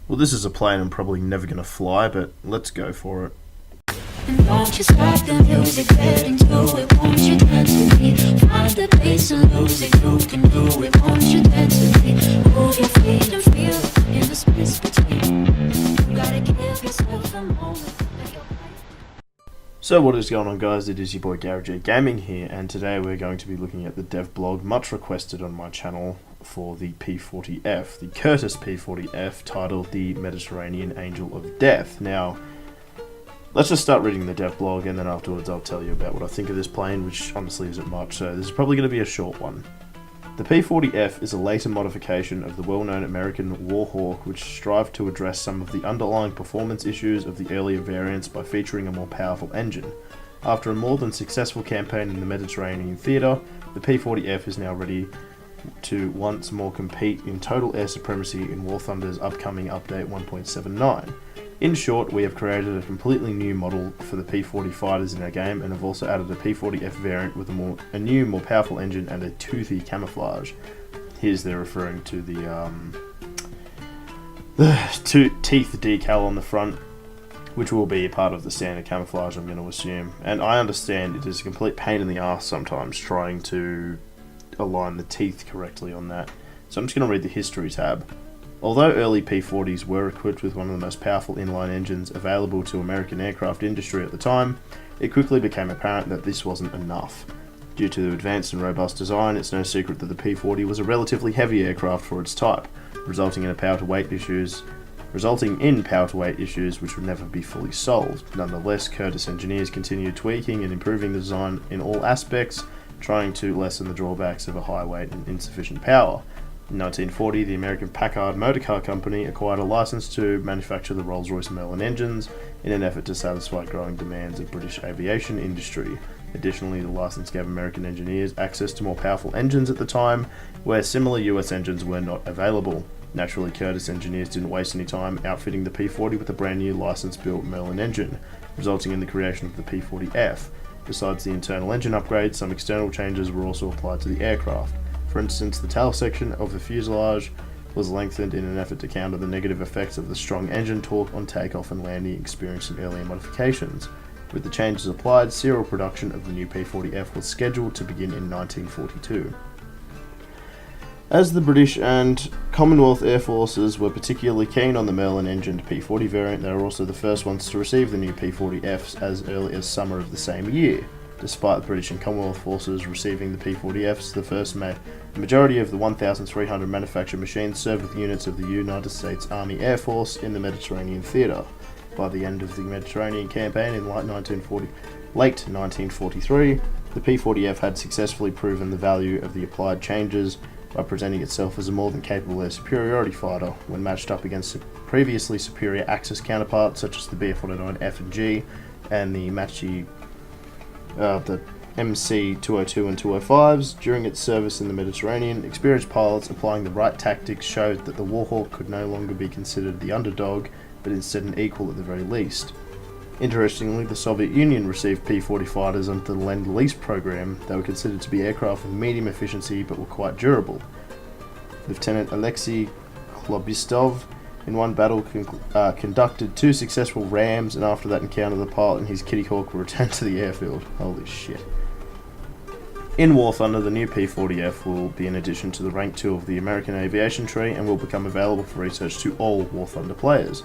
Well, this is a plane I'm probably never going to fly, but let's go for it. Won't you start the music, get into it, won't you dance with me? Find the bass and lose it, you can do it, won't you dance with me? Move your feet and feel in the space between. You gotta give yourself a moment. So what is going on, guys? It is your boy Garage Gaming here, and today we're going to be looking at the Devblog, much requested on my channel, for the P-40F, the Curtiss P-40F, titled The Mediterranean Angel of Death. Now, let's just start reading the Devblog, and then afterwards I'll tell you about what I think of this plane, which honestly isn't much, so this is probably going to be a short one. The P-40F is a later modification of the well-known American Warhawk, which strived to address some of the underlying performance issues of the earlier variants by featuring a more powerful engine. After a more than successful campaign in the Mediterranean theatre, the P-40F is now ready to once more compete in total air supremacy in War Thunder's upcoming update 1.79. In short, we have created a completely new model for the P-40 fighters in our game, and have also added a P-40F variant with a new, more powerful engine and a toothy camouflage. Here's they're referring to the teeth decal on the front, which will be a part of the standard camouflage, I'm going to assume. And I understand it is a complete pain in the ass sometimes trying to align the teeth correctly on that. So I'm just going to read the history tab. Although early P-40s were equipped with one of the most powerful inline engines available to American aircraft industry at the time, it quickly became apparent that this wasn't enough. Due to the advanced and robust design, it's no secret that the P-40 was a relatively heavy aircraft for its type, resulting in power-to-weight issues which would never be fully solved. Nonetheless, Curtiss engineers continued tweaking and improving the design in all aspects, trying to lessen the drawbacks of a high weight and insufficient power. In 1940, the American Packard Motor Car Company acquired a license to manufacture the Rolls-Royce Merlin engines in an effort to satisfy growing demands of British aviation industry. Additionally, the license gave American engineers access to more powerful engines at the time, where similar US engines were not available. Naturally, Curtiss engineers didn't waste any time outfitting the P-40 with a brand new license-built Merlin engine, resulting in the creation of the P-40F. Besides the internal engine upgrades, some external changes were also applied to the aircraft. For instance, the tail section of the fuselage was lengthened in an effort to counter the negative effects of the strong engine torque on takeoff and landing experienced in earlier modifications. With the changes applied, serial production of the new P-40F was scheduled to begin in 1942. As the British and Commonwealth Air Forces were particularly keen on the Merlin-engined P-40 variant, they were also the first ones to receive the new P-40Fs as early as summer of the same year. Despite the British and Commonwealth forces receiving the P-40Fs, the majority of the 1,300 manufactured machines served with units of the United States Army Air Force in the Mediterranean theatre. By the end of the Mediterranean campaign in late 1943, the P-40F had successfully proven the value of the applied changes by presenting itself as a more than capable air superiority fighter when matched up against previously superior Axis counterparts such as the Bf-109F and G and the MC-202 and 205s. During its service in the Mediterranean, experienced pilots applying the right tactics showed that the Warhawk could no longer be considered the underdog, but instead an equal at the very least. Interestingly, the Soviet Union received P-40 fighters under the Lend-Lease program. They were considered to be aircraft with medium efficiency but were quite durable. Lieutenant Alexei Klobistov in one battle conducted 2 successful rams, and after that encounter the pilot and his Kitty Hawk were returned to the airfield. Holy shit. In War Thunder, the new P-40F will be an addition to the Rank 2 of the American aviation tree and will become available for research to all War Thunder players.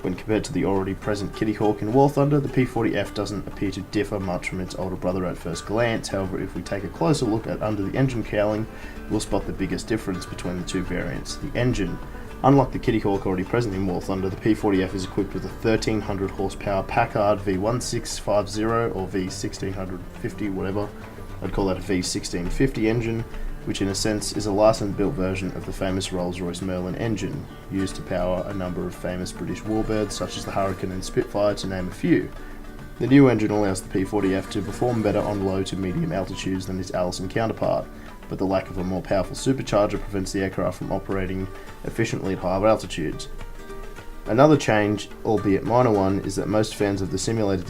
When compared to the already present Kitty Hawk in War Thunder, the P-40F doesn't appear to differ much from its older brother at first glance. However, if we take a closer look at under the engine cowling, we'll spot the biggest difference between the two variants: the engine. Unlike the Kitty Hawk already present in War Thunder, the P-40F is equipped with a 1,300 horsepower Packard V1650 or V1650, whatever. I'd call that a V1650 engine, which in a sense is a license-built version of the famous Rolls-Royce Merlin engine, used to power a number of famous British warbirds such as the Hurricane and Spitfire, to name a few. The new engine allows the P-40F to perform better on low to medium altitudes than its Allison counterpart, but the lack of a more powerful supercharger prevents the aircraft from operating efficiently at higher altitudes. Another change, albeit minor one, is that most fans of the simulated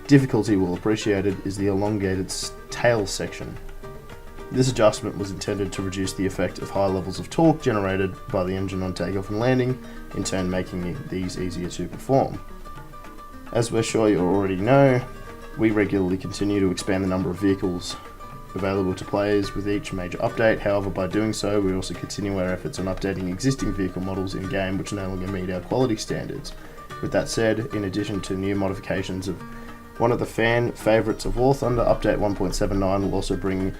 difficulty will appreciate it, is the elongated tail section. This adjustment was intended to reduce the effect of high levels of torque generated by the engine on takeoff and landing, in turn making these easier to perform. As we're sure you already know, we regularly continue to expand the number of vehicles available to players with each major update. However, by doing so, we also continue our efforts on updating existing vehicle models in-game which no longer meet our quality standards. With that said, in addition to new modifications of one of the fan favourites of War Thunder, Update 1.79 will also bring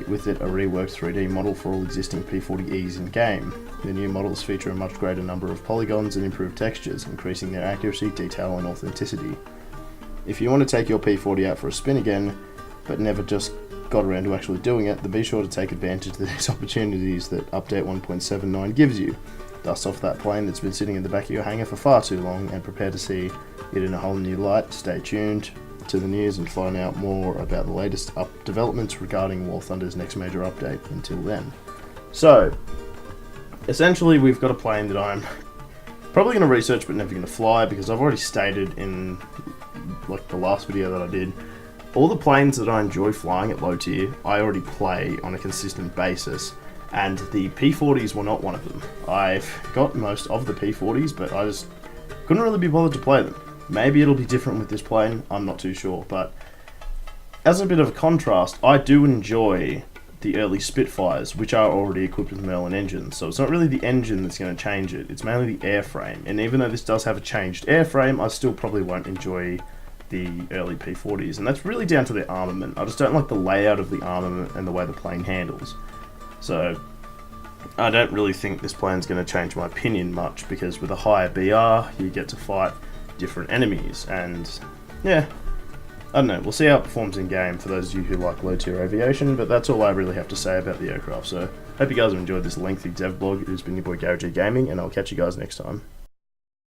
with it a reworked 3D model for all existing P-40Es in-game. The new models feature a much greater number of polygons and improved textures, increasing their accuracy, detail and authenticity. If you want to take your P-40 out for a spin again, but never just got around to actually doing it, then be sure to take advantage of these opportunities that Update 1.79 gives you. Dust off that plane that's been sitting in the back of your hangar for far too long and prepare to see it in a whole new light. Stay tuned to the news and find out more about the latest developments regarding War Thunder's next major update. Until then. So, essentially we've got a plane that I'm probably going to research but never going to fly, because I've already stated in like the last video that I did, all the planes that I enjoy flying at low tier, I already play on a consistent basis, and the P-40s were not one of them. I've got most of the P-40s, but I just couldn't really be bothered to play them. Maybe it'll be different with this plane, I'm not too sure, but as a bit of a contrast, I do enjoy the early Spitfires, which are already equipped with Merlin engines, so it's not really the engine that's going to change it, it's mainly the airframe, and even though this does have a changed airframe, I still probably won't enjoy the early P-40s, and that's really down to the armament. I just don't like the layout of the armament and the way the plane handles. So I don't really think this plane's going to change my opinion much, because with a higher BR you get to fight different enemies, and yeah, I don't know, we'll see how it performs in game for those of you who like low tier aviation, but that's all I really have to say about the aircraft. So hope you guys have enjoyed this lengthy dev blog. It has been your boy Gary G Gaming, and I'll catch you guys next time.